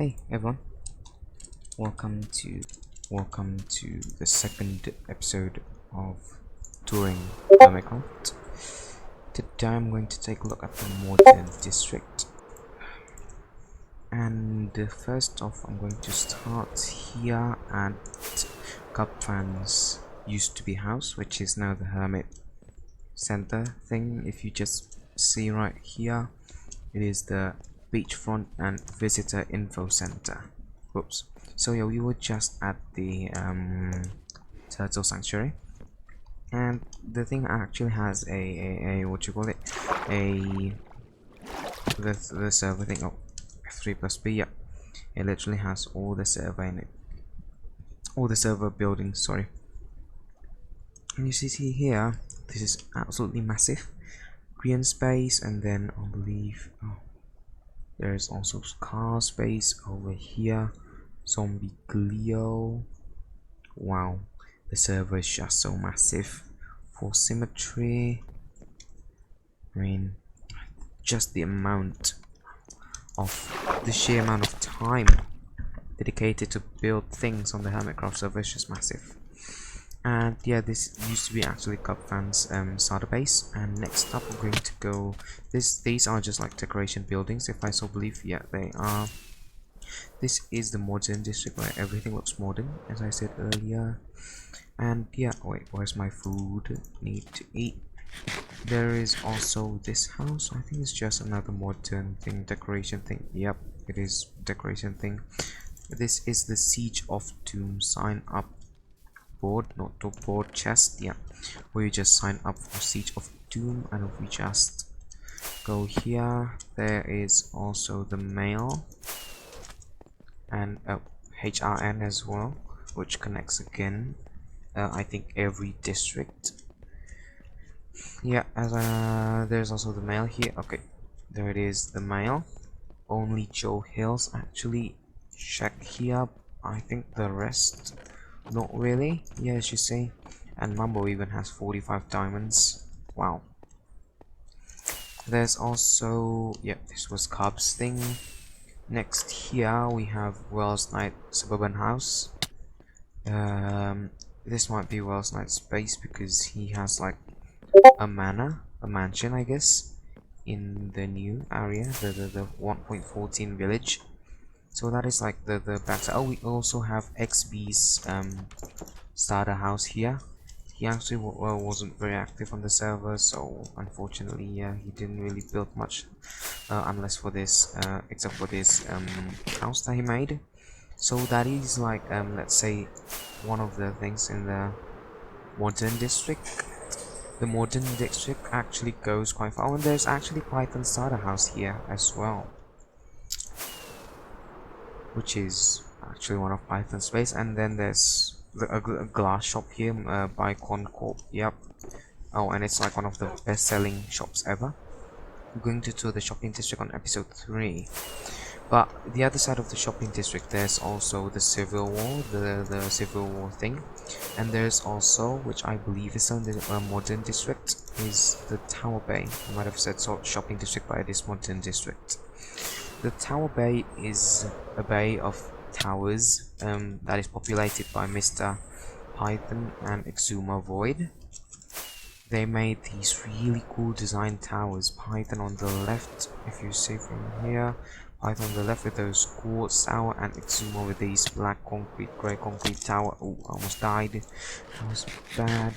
Hey everyone, welcome to the second episode of touring Hermitcraft. Today I'm going to take a look at the modern district, and first off I'm going to start here at Cupfan's used to be house, which is now the Hermit Center thing. If you just see right here, it is the beachfront and visitor info center. Whoops. So yeah, we were just at the turtle sanctuary, and the thing actually has a what you call it, a the server thing. Oh, F3+B. Yeah, it literally has all the server in it, all the server buildings. Sorry. And you see here, this is absolutely massive. Green space, and then I believe there's also car space over here. Zombie Cleo. Wow, the server is just so massive. For symmetry, I mean, just the sheer amount of time dedicated to build things on the Hermitcraft server is just massive. And yeah, this used to be actually Cupfan's starter base. And next up, we're going to go. These are just like decoration buildings, if I so believe. Yeah, they are. This is the modern district where everything looks modern, as I said earlier. And yeah, wait, where's my food? Need to eat. There is also this house. I think it's just another modern thing, decoration thing. Yep, it is decoration thing. This is the Siege of Doom sign up board, not the board chest. Yeah, where you just sign up for Siege of Doom, and if we just go here, there is also the mail and HRN as well, which connects again. I think every district. Yeah, as there's also the mail here. Okay, there it is, the mail. Only Joehills actually check here. I think the rest not really. Yeah, as you see. And Mambo even has 45 diamonds. Wow. There's also, yeah, this was Cubs thing. Next here we have Wels Suburban house. This might be Wels base because he has like a mansion, I guess, in the new area, the 1.14 village. So that is like the backside. Oh, we also have XB's starter house here. He actually wasn't very active on the server, so unfortunately, yeah, he didn't really build much, unless for this, except for this house that he made. So that is like, let's say, one of the things in the modern district. The modern district actually goes quite far, and there's actually Python starter house here as well, which is actually one of Python's base. And then there's a glass shop here by Concorp. Yep. Oh, and it's like one of the best-selling shops ever. We're going to tour the shopping district on episode 3. But the other side of the shopping district, there's also the Civil War, the Civil War thing. And there's also, which I believe is on the modern district, is the Tower Bay. I might have said so, shopping district, but it is modern district. The Tower Bay is a bay of towers that is populated by Mr. Python and Exuma Void. They made these really cool design towers. Python on the left, if you see from here, Python on the left with those quartz tower, and Exuma with these black concrete, grey concrete tower. Oh, I almost died. That was bad.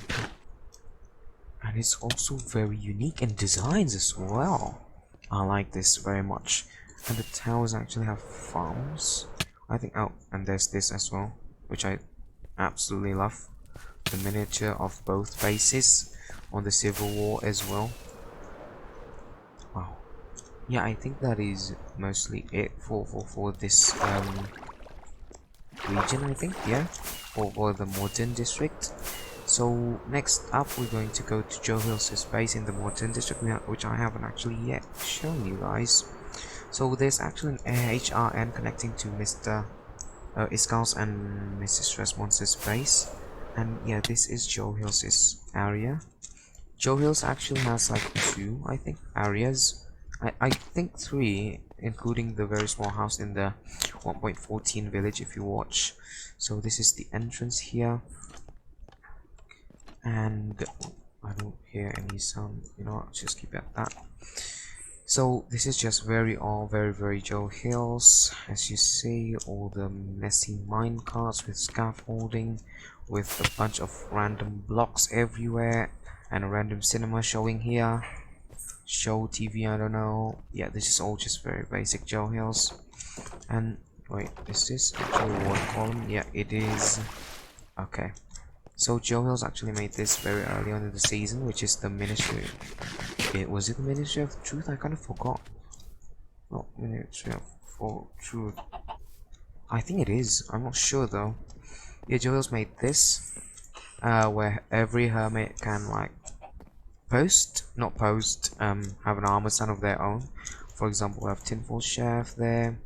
And it's also very unique in designs as well. I like this very much. And the towers actually have farms, I think. Oh, and there's this as well, which I absolutely love. The miniature of both bases on the Civil War as well. Wow. Yeah, I think that is mostly it for this region, I think. Yeah, for the modern district. So next up, we're going to go to Joehills' base in the modern district, which I haven't actually yet shown you guys. So there's actually an HRN connecting to Mr. Iskall's and Mrs. Stressmonster's base. And yeah, this is Joehills' area. Joehills actually has like 2, I think, areas. I think 3, including the very small house in the 1.14 village if you watch. So this is the entrance here, and I don't hear any sound, you know what, just keep it at that. So this is just very Joehills. As you see, all the messy minecarts with scaffolding, with a bunch of random blocks everywhere, and a random cinema showing here. Show TV, I don't know. Yeah, this is all just very basic Joehills. And wait, is this actually a water column? Yeah, it is. Okay. So Joehills actually made this very early on in the season, which is the Ministry. Was it the Ministry of Truth? I kind of forgot. Not Ministry of Truth. I think it is. I'm not sure though. Yeah, Joehills made this, where every hermit can like have an armor stand of their own. For example, we have Tinfoil Chef there,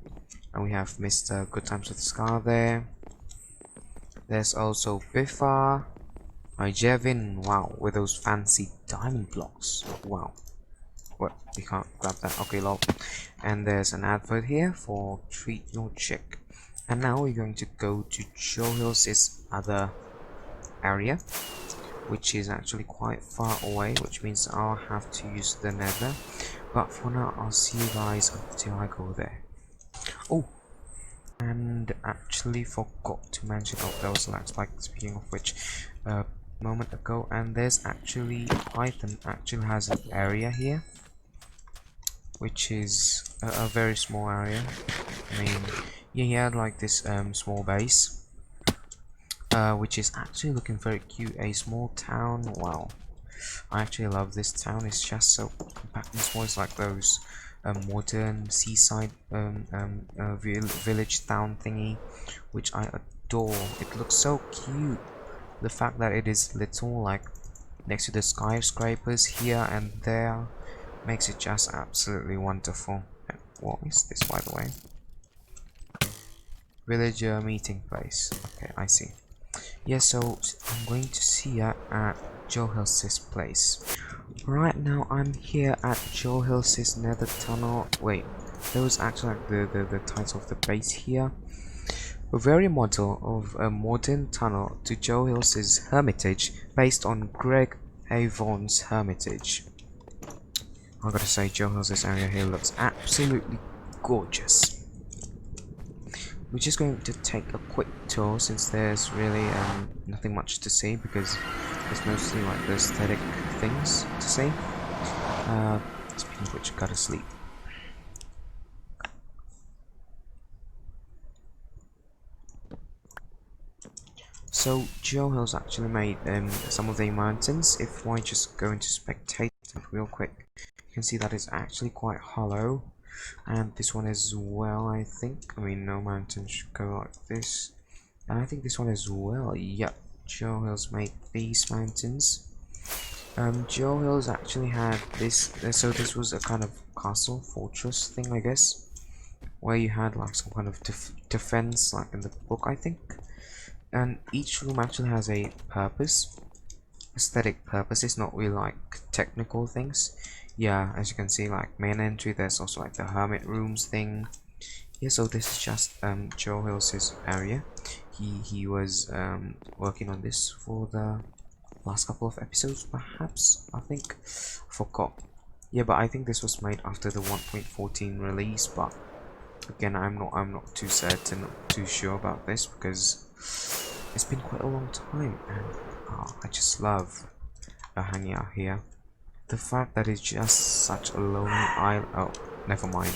and we have Mr. Good Times with Scar there. There's also Biffa, Jevin, wow, with those fancy diamond blocks. Wow. What? We can't grab that. Okay, lol. And there's an advert here for Treat Your Chick. And now we're going to go to Joehills' other area, which is actually quite far away, which means I'll have to use the Nether. But for now, I'll see you guys until I go there. Oh, and actually forgot to mention, oh, there was a lag spike, speaking of which, a moment ago, and there's actually, Python actually has an area here, which is a very small area. I mean, yeah, he had like this small base, which is actually looking very cute. A small town. Wow, I actually love this town. It's just so compact and small. It's like those modern seaside village town thingy, which I adore. It looks so cute. The fact that it is little, like next to the skyscrapers here and there, makes it just absolutely wonderful. What is this, by the way? Villager meeting place. Okay, I see. Yeah, so I'm going to see you at Joehills' place. Right now, I'm here at Joehills' Nether tunnel. Wait, there was actually like the title of the base here. A very model of a modern tunnel to Joehills' hermitage, based on Greg Avon's hermitage. I gotta say, Joehills' area here looks absolutely gorgeous. We're just going to take a quick tour, since there's really nothing much to see, because it's mostly like the aesthetic things to see. Speaking of which, gotta sleep. So Joehills actually made some of the mountains. If I just go into spectate real quick, you can see that it's actually quite hollow. And this one as well, I think. I mean, no mountain should go like this. And I think this one as well. Yep, Joehills made these mountains. Joehills actually had this. So this was a kind of castle, fortress thing, I guess, where you had like some kind of defense, like in the book, I think. And each room actually has a purpose, aesthetic purpose. It's not really like technical things. Yeah, as you can see, like main entry, there's also like the hermit rooms thing. Yeah, so this is just Joehills' area. He was working on this for the last couple of episodes, perhaps. I think I forgot. Yeah, but I think this was made after the 1.14 release. But again, I'm not too certain, not too sure about this, because it's been quite a long time, and I just love hanging out here. The fact that it's just such a lonely island. Oh, never mind.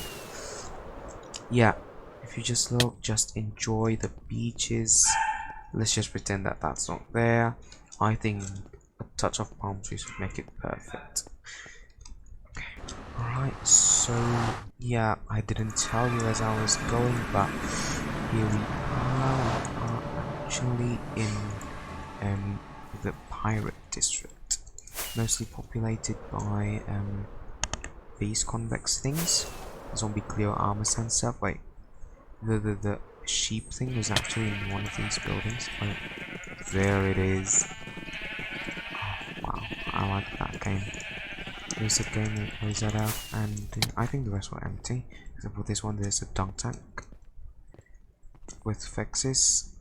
Yeah, if you just look, just enjoy the beaches. Let's just pretend that that's not there. I think a touch of palm trees would make it perfect. Okay. Alright, so yeah, I didn't tell you as I was going, but here we are actually in the pirate district. Mostly populated by these convex things. Zombie Cleo armor and stuff. Wait, the sheep thing was actually in one of these buildings. Wait, there it is. Oh, wow, I like that game. There's a game with Zedaph, and I think the rest were empty. Except for this one, there's a dunk tank with fixes.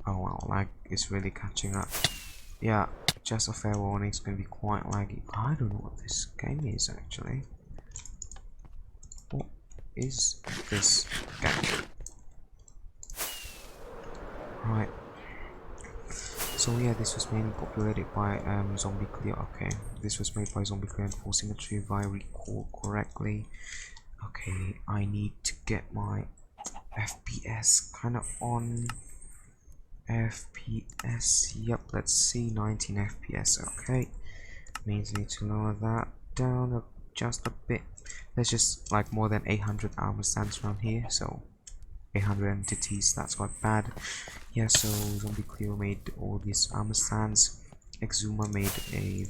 Oh wow, lag is really catching up. Yeah, just a fair warning, it's gonna be quite laggy. I don't know what this game is actually. What is this game? Right. So yeah, this was mainly populated by Zombie Cleo. Okay, this was made by Zombie Cleo and 4 Symmetry if I recall correctly. Okay, I need to get my FPS kind of on. FPS, yep, let's see, 19 FPS. Okay, means need to lower that down just a bit. There's just like more than 800 armor stands around here, so 800 entities, that's quite bad. Yeah, so Zombie Cleo made all these armor stands. Exuma made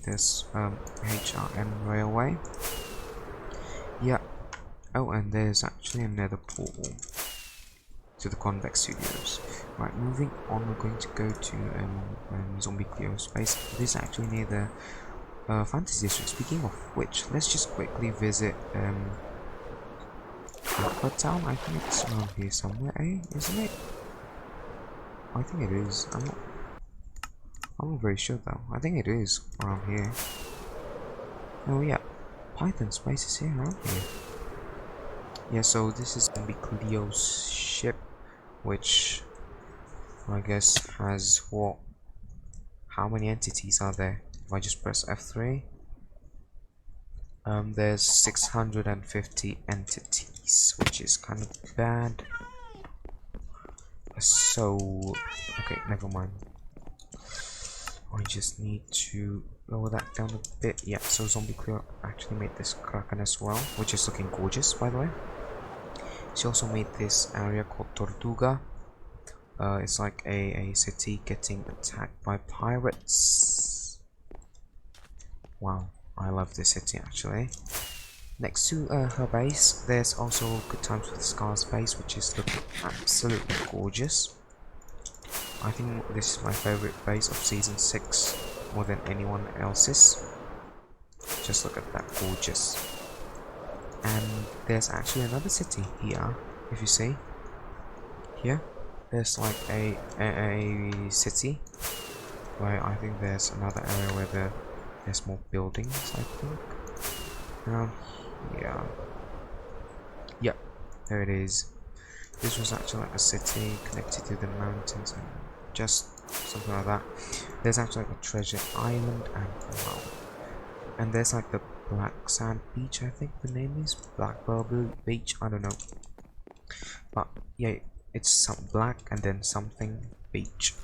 this HRM railway. Yeah. Oh, and there's actually another portal to the Convex Studios. Right, moving on, we're going to go to Zombie Cleo space. This is actually near the Fantasy District. Speaking of which, let's just quickly visit Aqua Town. I think it's around here somewhere, isn't it? I think it is. I'm not very sure though. I think it is around here. Oh yeah, Python space is here around here. Yeah, so this is Zombie Cleo's ship, which I guess has what? How many entities are there? If I just press F3, there's 650 entities, which is kind of bad. So, okay, never mind. I just need to lower that down a bit. Yeah, so Zombie Cleo actually made this Kraken as well, which is looking gorgeous, by the way. She also made this area called Tortuga. It's like a city getting attacked by pirates. Wow, I love this city actually. Next to her base, there's also Good Times with Scar's base, which is looking absolutely gorgeous. I think this is my favorite base of season 6 more than anyone else's. Just look at that, gorgeous. And there's actually another city here, if you see. Here, there's like a city where I think there's another area where there's more buildings, I think. Yeah. Yep, there it is. This was actually like a city connected to the mountains and just something like that. There's actually like a treasure island and wow. And there's like the Black Sand Beach, I think the name is Black Bubble Beach, I don't know. But yeah, it's some black and then something beach.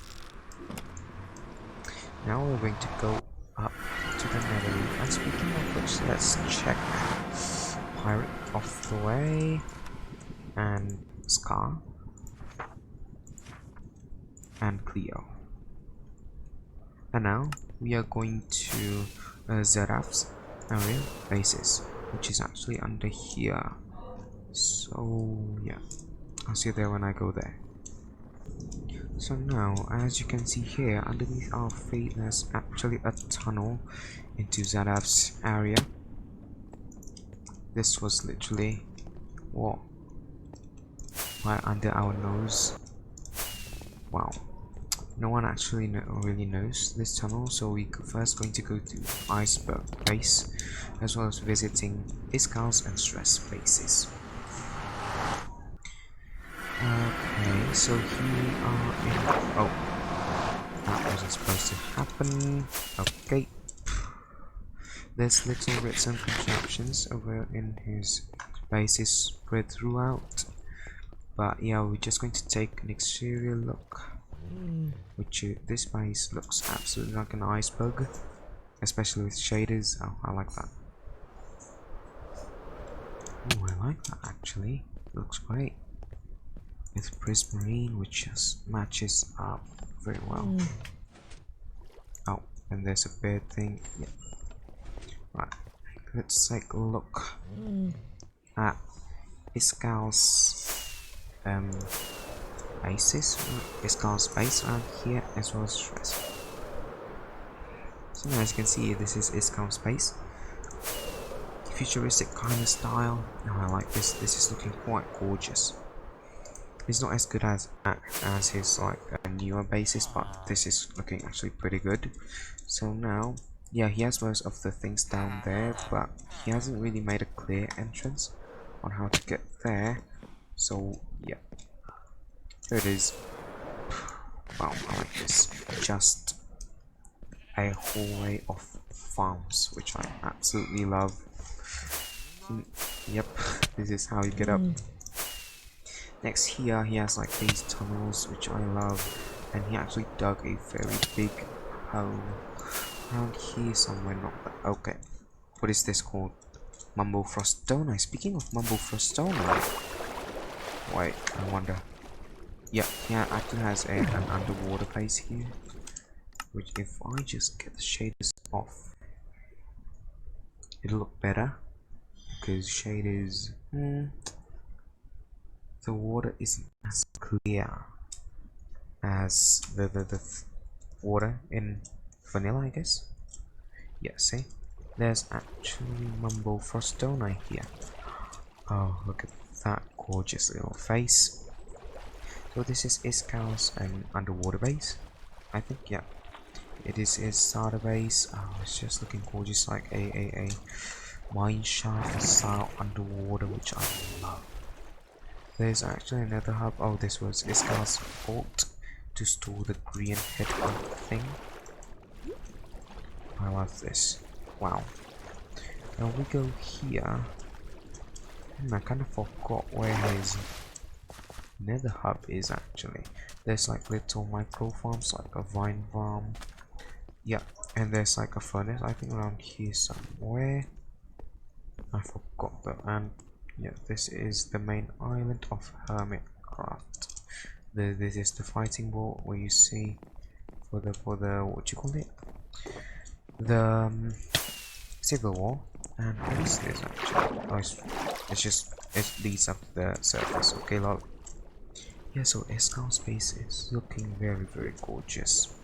Now we're going to go up to the Nether. And speaking of which, let's check Pirate off the way and Scar and Cleo. And now we are going to Zedaph's area basis, which is actually under here. So yeah, I'll see you there when I go there. So now, as you can see here, underneath our feet there's actually a tunnel into Zedaph's area. This was literally what? Right under our nose. Wow. No one actually really knows this tunnel, so we're first going to go to Iceberg base, as well as visiting Iskall's and Stress bases. Okay, so here we are in... Oh, that wasn't supposed to happen. Okay. There's little redstone contraptions over in his bases spread throughout. But yeah, we're just going to take an exterior look. Which this base looks absolutely like an iceberg, especially with shaders. Oh, I like that. Oh, I like that actually. Looks great. With prismarine, which just matches up very well. Oh, and there's a bear thing. Yeah. Right. Let's take a look at Iskall's bases. Iskall's base around here, as well as Stress. So as you can see, this is Iskall's base. futuristic kind of style. Oh, I like this. This is looking quite gorgeous. It's not as good as his like newer bases, but this is looking actually pretty good. So now, yeah, he has most of the things down there, but he hasn't really made a clear entrance on how to get there. So yeah, here it is. Wow, I like this. Just a hallway of farms, which I absolutely love. Yep, this is how you get up. Next here, he has like these tunnels, which I love, and he actually dug a very big hole around here somewhere. Not that. Okay, what is this called? Mumble Frostona. Speaking of Mumble Frostona, wait, I wonder. Yeah, actually has an underwater base here, which if I just get the shaders off, it'll look better, because shaders, the water isn't as clear as the water in vanilla, I guess. Yeah, see, there's actually Mumble Frostona here. Oh, look at that gorgeous little face. So this is Iskall's underwater base, I think. Yeah, it is his starter base. Oh, it's just looking gorgeous, like a mine shaft style underwater, which I love. There's actually another hub. Oh, this was Iskall's vault to store the green headhunt thing. I love this. Wow. Now we go here. I kind of forgot where his Nether hub is actually. There's like little micro farms, like a vine farm. Yeah, and there's like a furnace, I think around here somewhere. I forgot though. And yeah, this is the main island of Hermitcraft. This is the fighting wall where you see for the what you call it? The civil war. And what is this actually? Oh, it leads up to the surface. Okay, lol. Yeah, so Iskall's base is looking very, very gorgeous.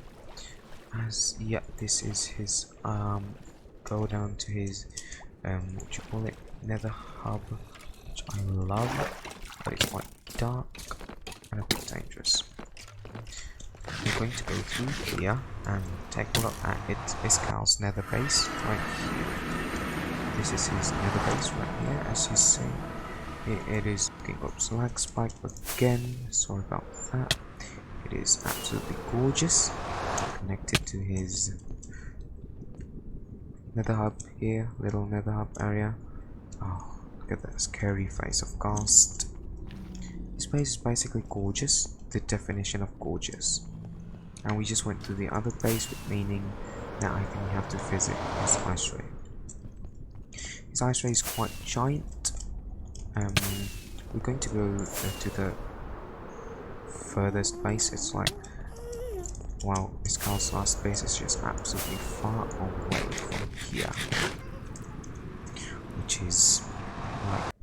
As yeah, this is his go down to his what you call it, Nether hub, which I love, but it's quite dark and a bit dangerous. We're going to go through here and take a look at Iskall's Nether base right here. This is his Nether base right here, as you see. It is looking up slag spike again. Sorry about that. It is absolutely gorgeous. Connected to his Nether hub here, little Nether hub area. Oh, look at that scary face of Ghast. This place is basically gorgeous, the definition of gorgeous. And we just went to the other base, meaning that I think we have to visit his Icetray. His Icetray is quite giant. We're going to go to the furthest base. It's like, wow, Iskall's last base is just absolutely far away from here, which is like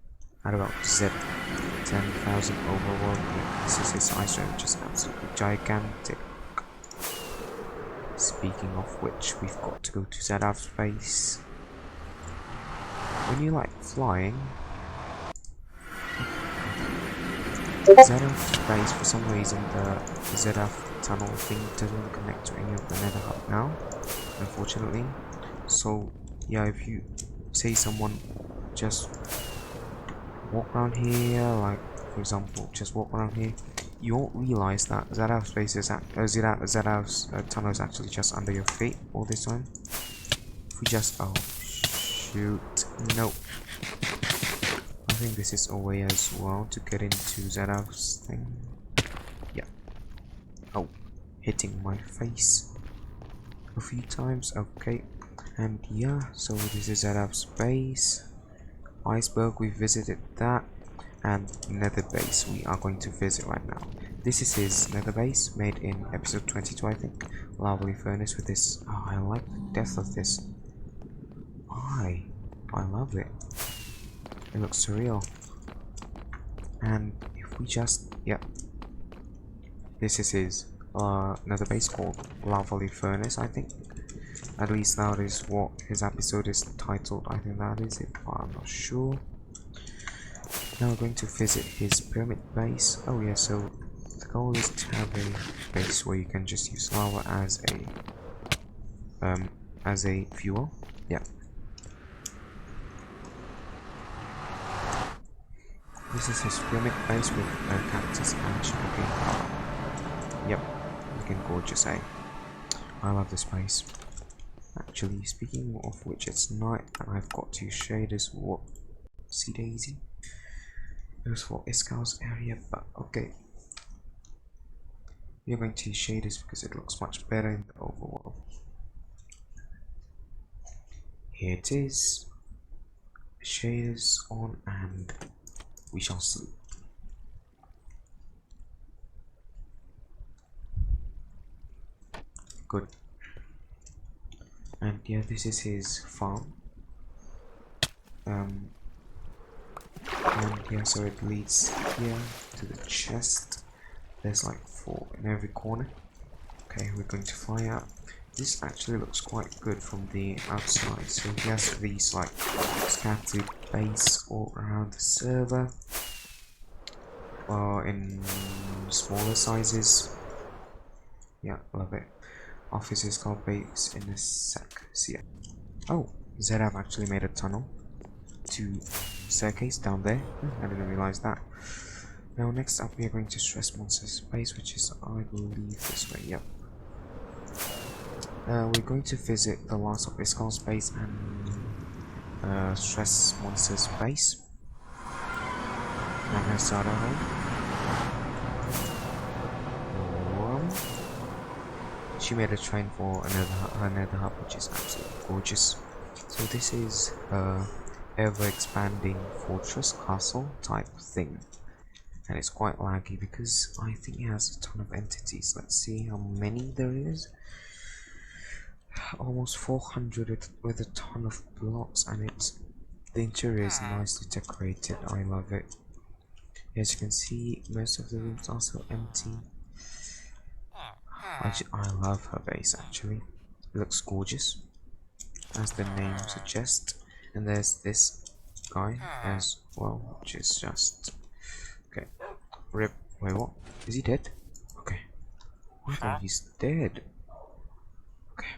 at about 10,000 overworld. This is his Icetray, which is absolutely gigantic. Speaking of which, we've got to go to Zedaph's base. When you like flying, Zedaph's base, for some reason the Zedaph tunnel thing doesn't connect to any of the Nether hub now, unfortunately. So yeah, if you say someone just walk around here, like for example, just walk around here, you won't realize that Zedaph's base is Zedaph's tunnel is actually just under your feet all this time. If we just shoot, no. I think this is a way as well to get into Zedaph's thing. Yeah. Oh, hitting my face a few times. Okay. And yeah, so this is Zedaph's base. Iceberg, we visited that. And Nether base we are going to visit right now. This is his Nether base, made in episode 22, I think. Lovely furnace with this. Oh, I like the depth of this. I love it. It looks surreal. And if we just, yeah, this is his Nether base called Lovely Furnace, I think. At least that is what his episode is titled. I think that is it, but I'm not sure. Now we're going to visit his pyramid base. Oh yeah, so the goal is to have a base where you can just use lava as a fuel. Yeah. This is his pyramid base with a cactus and sugarcane. Yep, looking gorgeous, eh? I love this base. Actually, speaking of which, it's night and I've got two shaders. What? See Daisy? It was for Iskall's area, but okay. We're going to use shaders because it looks much better in the overworld. Here it is. Shaders on and we shall see. Good. And yeah, this is his farm. And yeah, so it leads here to the chest. There's like 4 in every corner. Okay, we're going to fly out. This actually looks quite good from the outside. So he has these like scattered base all around the server, in smaller sizes. Yeah, love it. Office is called base in a sec. See ya. Oh, Zedaph actually made a tunnel to staircase down there. I didn't realize that. Now next up we are going to Stressmonster's base, which is I believe this way. Yep. We're going to visit the last of Iskall's base and Stressmonster's base. And her starter home. She made a train for her nether hub, which is absolutely gorgeous. So this is ever expanding fortress castle type thing, and it's quite laggy because I think it has a ton of entities. Let's see how many there is. Almost 400 with a ton of blocks, and the interior is nicely decorated. I love it. As you can see, most of the rooms are still empty. I love her base actually. It looks gorgeous, as the name suggests. And there's this guy as well, which is just okay. Rip. Wait, what? Is he dead? Okay. I thought he's dead. Okay.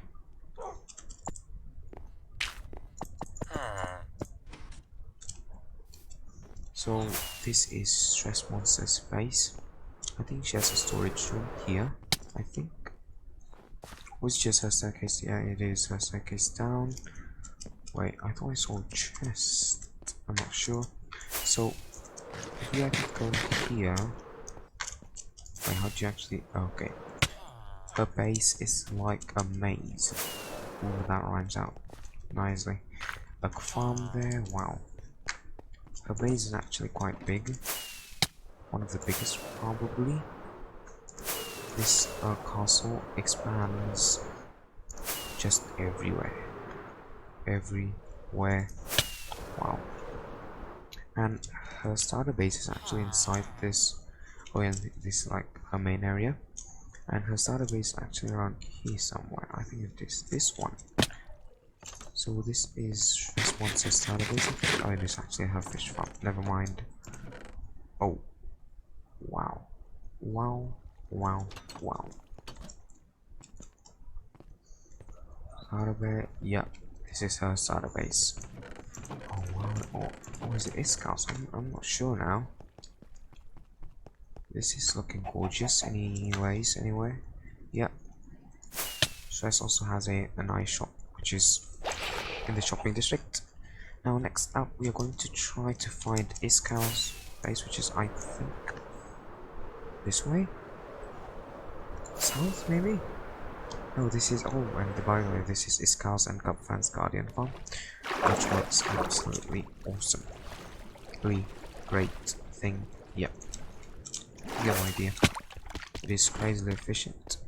So this is Stressmonster's base. I think she has a storage room here. I think. Was just her staircase? Yeah, it is her staircase down. Wait, I thought I saw a chest. I'm not sure. So, if we actually go here. Wait, how do you actually. Okay. Her base is like a maze. Ooh, that rhymes out nicely. A farm there. Wow. Her base is actually quite big. One of the biggest, probably. This castle expands just everywhere. Everywhere. Wow. And her starter base is actually inside this. Oh yeah, this is like her main area. And her starter base is actually around here somewhere. I think it is this one. So this is Stressmonster's starter base. Oh, it is actually her fish farm. Never mind. Oh. Wow. Wow. Wow. Wow. Starter base. Yeah. This is her starter base. Oh wow. Oh, is it Iskall? I'm not sure now. This is looking gorgeous anyways, anyway. Yeah. Stress also has an ice shop, which is in the shopping district. Now next up we are going to try to find Iskall's base, which is I think this way? South maybe? No, this is and by the way, this is Iskall's and Cupfan's Guardian farm, which looks absolutely awesome. Really great thing. Yep. You get an idea. It is crazily efficient.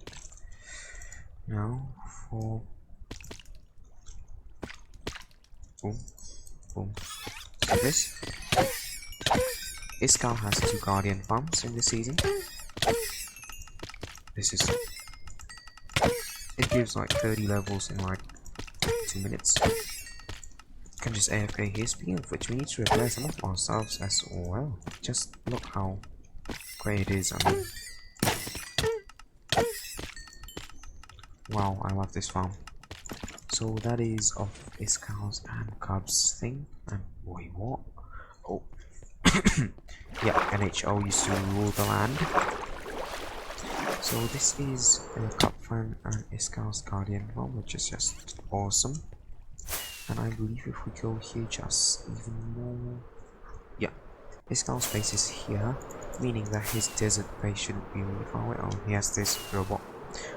Now for boom, boom. So this Iskall has 2 Guardian farms in this season. This is it gives like 30 levels in like 2 minutes. Can just AFK here. Speaking of which, we need to repair some of ourselves as well. Just look how great it is. I mean, wow, I love this farm. So that is of Iskall's and Cub's thing. And wait, what? Oh, yeah, NHO used to rule the land. So this is Cub fan and Iskall's Guardian farm, which is just awesome. And I believe if we go here just even more, yeah, Iskall's base is here, meaning that his desert base shouldn't be really far away. Oh, he has this robot,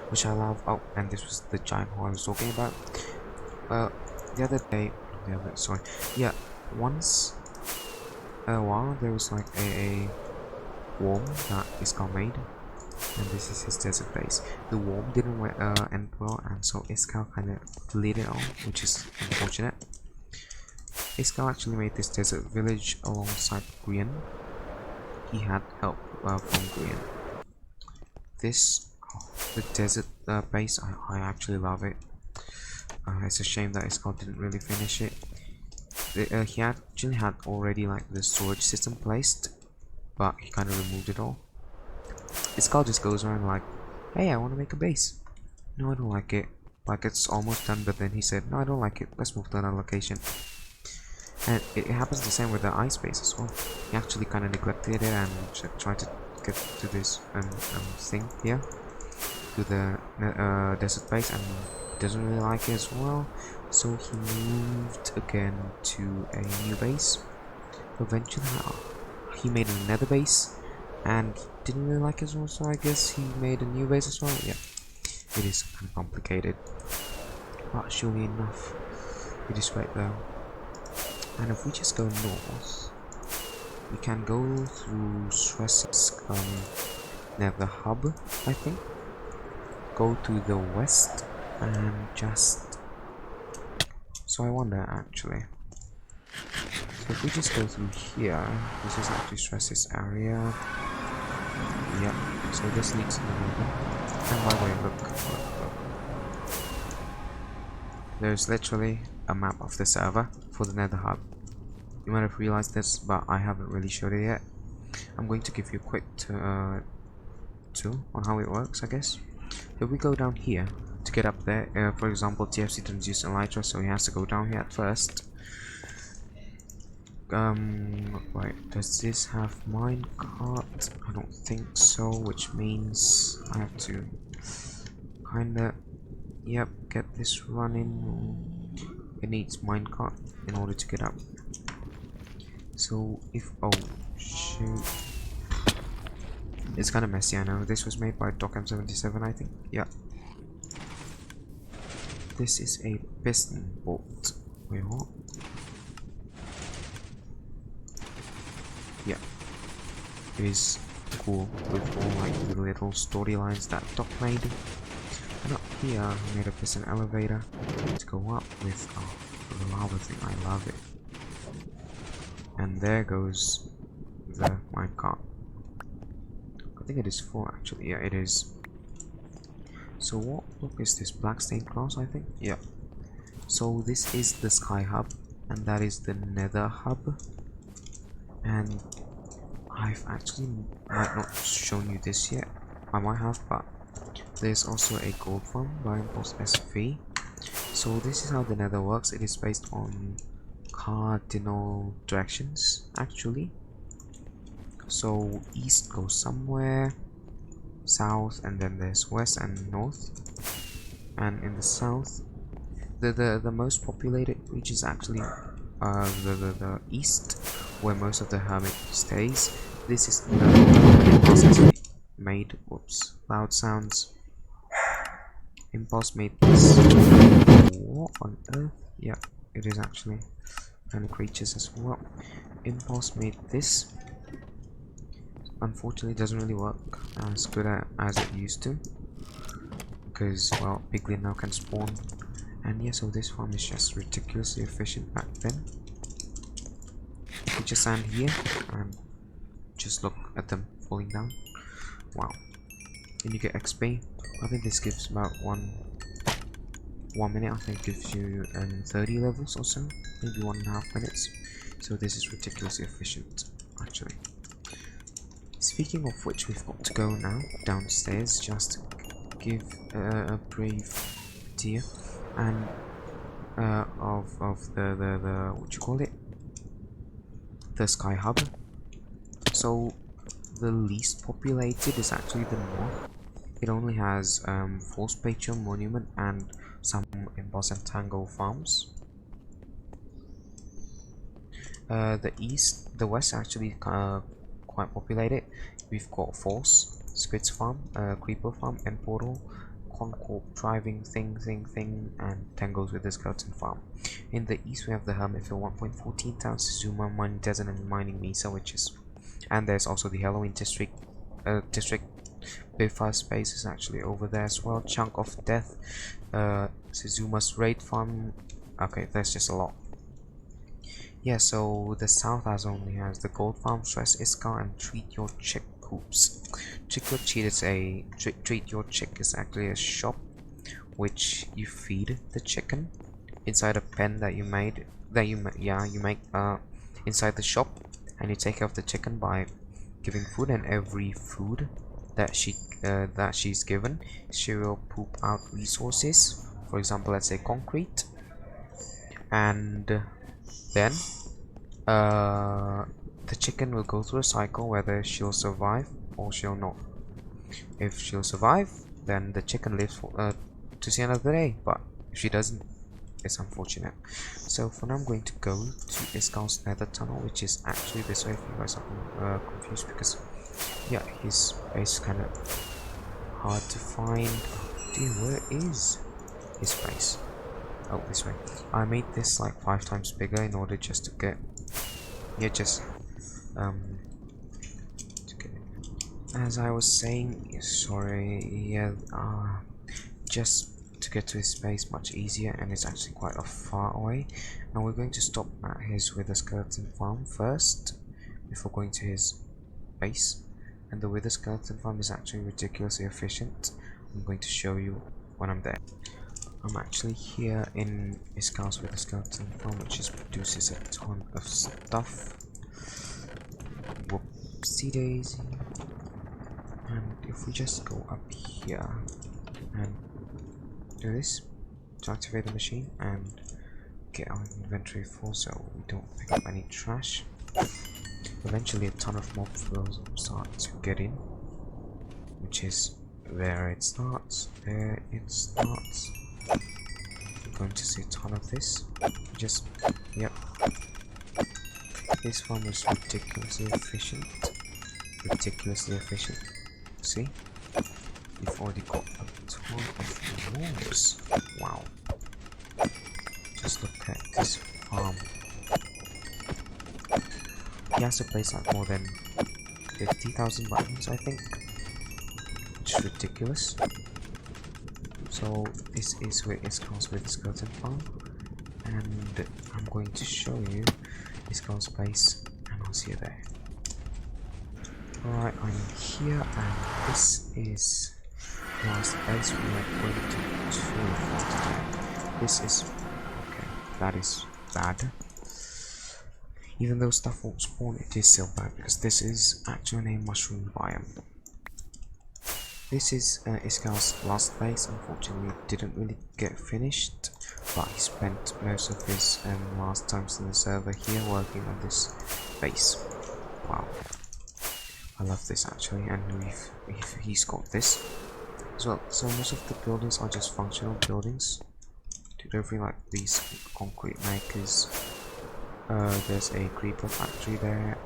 which I love. Oh, and this was the giant hole I was talking about. The other day, once a while there was like a worm that Iskall made, and this is his desert base. The worm didn't end well, and so Iskall kind of lit it on, which is unfortunate. Iskall actually made this desert village alongside Grian. He had help from Grian. The desert base, I actually love it. It's a shame that Iskall didn't really finish it. He actually had already like the storage system placed, but he kind of removed it all. Iskall just goes around like, hey, I want to make a base. No, I don't like it. Like, it's almost done, but then he said, no, I don't like it. Let's move to another location. And it happens the same with the ice base as well. He actually kind of neglected it and tried to get to this thing here, to the desert base, and doesn't really like it as well. So he moved again to a new base. Eventually, he made a nether base, and didn't really like it as well. So I guess he made a new base as well. Yeah, it is kind of complicated, but surely enough, it is right there. And if we just go north, we can go through Nether hub, I think. Go to the west and just. So I wonder actually. So if we just go through here, this is actually Stress's area. Yeah. So this leads to the river. And by the way, look. There's literally a map of the server for the Nether hub. You might have realized this, but I haven't really showed it yet. I'm going to give you a quick tour on how it works, I guess. If we go down here to get up there, for example, TFC doesn't use Elytra, so he has to go down here at first. Wait, does this have minecart? I don't think so, which means I have to kinda, yep, get this running. It needs minecart in order to get up. So if, oh shoot, it's kind of messy, I know. This was made by DocM77, I think. Yeah, this is a piston bolt. Wait, what? Yeah, it is cool with all like the little storylines that Doc made. And up here I made a piston elevator to go up with. Oh, the lava thing, I love it. And there goes the minecart. I think it is full actually. Yeah, it is. So what look is this? Black stained glass, I think. Yeah. So this is the sky hub, and that is the nether hub. And I've actually might not shown you this yet. I might have, but there's also a gold farm by Impulse SV. So this is how the nether works. It is based on cardinal directions actually. So east goes somewhere, south, and then there's west and north. And in the south, the most populated region is actually the east, where most of the hermit stays. This is the made. Whoops, loud sounds. Impulse made this. What on earth? Yeah, it is actually. And creatures as well. Impulse made this. Unfortunately, it doesn't really work as good as it used to, because well, piglin now can spawn. And yeah, so this farm is just ridiculously efficient back then. You just stand here and just look at them falling down. Wow. And you get XP. I think this gives about 1 1 minute I think gives you 30 levels or so, maybe 1.5 minutes. So this is ridiculously efficient, actually. Speaking of which, we've got to go now downstairs just to give a brief idea and of the what you call it, the sky hub. So the least populated is actually the north. It only has 4 spatial monument and some emboss and tangle farms. The west actually quite populated. We've got Force, Squids Farm, Creeper Farm, and Portal, Concord Driving thing, and Tangles with the Skeleton Farm. In the east we have the Hermit for 1.14 towns, Zuma, Mining Desert, and Mining Mesa, which is, and there's also the Halloween district. Biffa space is actually over there as well. Chunk of Death, Suzuma's Raid Farm. Okay, there's just a lot. Yeah, so the south only has the Gold Farm, Stress Iskall, and Treat Your Chick Coops. Treat Your Chick is actually a shop which you feed the chicken inside a pen that you made. You make inside the shop, and you take care of the chicken by giving food, and every food that she's given, she will poop out resources. For example, let's say concrete, and then the chicken will go through a cycle whether she'll survive or she'll not. If she'll survive, then the chicken lives for, to the end of the day, but if she doesn't, it's unfortunate. So for now I'm going to go to Iskall's Nether tunnel, which is actually this way if you guys are confused, because yeah, his base is kind of hard to find. Oh dear, where is his base? Oh, this way. I made this like 5 times bigger in order just to get, yeah, just to get it. As I was saying, sorry, yeah, just to get to his base much easier, and it's actually quite a far away. Now we're going to stop at his Wither Skeleton Farm first before going to his base, and the Wither Skeleton Farm is actually ridiculously efficient. I'm going to show you when I'm there. I'm actually here in Iskall's Wither Skeleton Farm, which just produces a ton of stuff. Whoopsie daisy. And if we just go up here and do this to activate the machine and get our inventory full so we don't pick up any trash, eventually a ton of mobs will start to get in, which is there it starts, there it starts. We're going to see a ton of this. Just, yep. This farm is ridiculously efficient. Ridiculously efficient. See? We've already got a ton of mobs. Wow. Just look at this farm. He has to place like more than 50,000 buttons, I think. Which is ridiculous. So this is where Iskall's Wither Skeleton Farm, and I'm going to show you Iskall's base, and I'll see you there. Alright, I'm here, and this is last base we are going to tour for today. This is okay. That is bad. Even though stuff won't spawn, it is still bad because this is actually a mushroom biome. This is Iskall's last base. Unfortunately, it didn't really get finished, but he spent most of his last times in the server here working on this base. Wow, I love this actually, and he's got this as well. So most of the buildings are just functional buildings. Did everything like these concrete makers. There's a creeper factory there.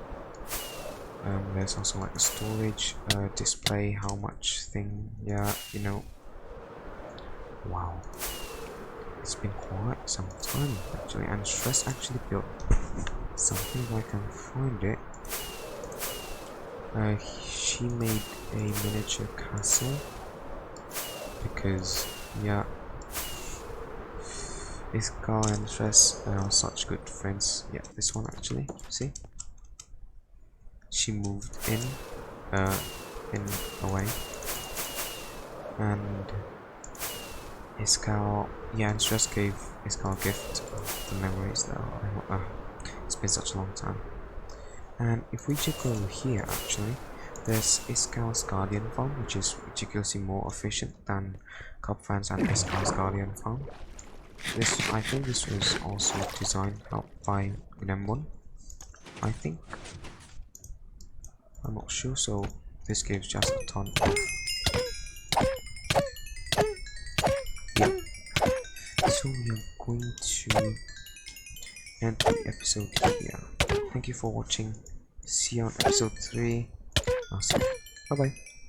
There's also like a storage display, how much thing, yeah, you know. Wow, it's been quite some time actually, and Stress actually built something if I can find it. She made a miniature castle because, yeah, Iskall and Stress are such good friends. Yeah, this one actually, see? She moved in away, and Iskall, yeah, and Stress gave Iskall a gift of the memories now. It's been such a long time. And if we just go here, actually, there's Iskall's Guardian Farm, which is ridiculously more efficient than Cupfans and Iskall's Guardian Farm. I think this was also designed by Gnembon. I think. I'm not sure, so this gives just a ton of. Yeah. So we are going to end the episode here. Thank you for watching. See you on episode 3. I'll see you. Bye bye.